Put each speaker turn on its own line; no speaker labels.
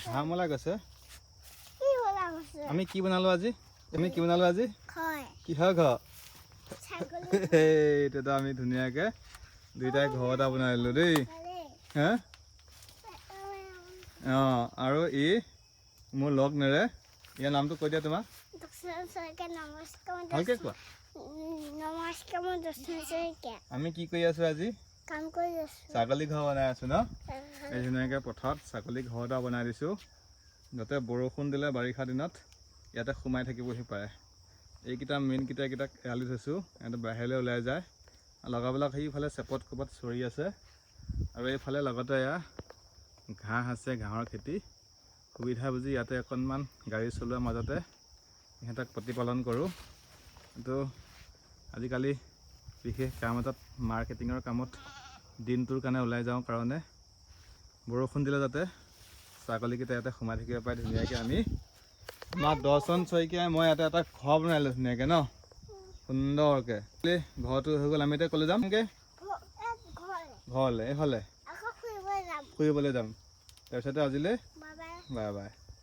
ঘাঁহ মলা গৈছে আমি কি বনালো আজি কিহৰ ঘৰ এইটোতো আমি ধুনীয়াকৈ দুইটাই ঘৰ এটা বনাই দিলোঁ দেই হা অঁ আৰু ই মোৰ লগ নেৰে ইয়াৰ নামটো কৈ দিয়া তোমাৰ ভালকৈ কোৱা আমি কি কৰি আছোঁ আজি ছাগলী ঘৰ বনাই আছোঁ ন এই ধুনীয়াকৈ পথাৰত ছাগলী ঘৰ এটা বনাই দিছোঁ যাতে বৰষুণ দিলে বাৰিষা দিনত ইয়াতে সোমাই থাকিবহি পাৰে এইকেইটা মেইনকেইটাক এৰালি থৈছোঁ সিহঁতে বাহিৰলৈ ওলাই যায় লগাবিলাক সেইফালে চেপত ক'ৰবাত চৰি আছে আৰু এইফালে লগতে এয়া ঘাঁহ আছে ঘাঁহৰ খেতি সুবিধা বুজি ইয়াতে অকণমান গাড়ী চলোৱাৰ মাজতে সিহঁতক প্ৰতিপালন কৰোঁ কিন্তু আজিকালি বিশেষ কাম এটাত মাৰ্কেটিঙৰ কামত দিনটোৰ কাৰণে ওলাই যাওঁ কাৰণে বৰষুণ দিলে যাতে ছাগলীকেইটা ইয়াতে সোমাই থাকিব পাৰে ধুনীয়াকৈ আমি আমাৰ দৰ্শন শইকীয়াই মই ইয়াতে এটা ঘৰ বনাই লৈছোঁ ধুনীয়াকৈ ন সুন্দৰকৈ ঘৰটো হৈ গ'ল আমি এতিয়া ক'লৈ যামগৈ ঘৰলৈ এইফালে ফুৰিবলৈ যাম তাৰপিছতে আজিলৈ বাই বাই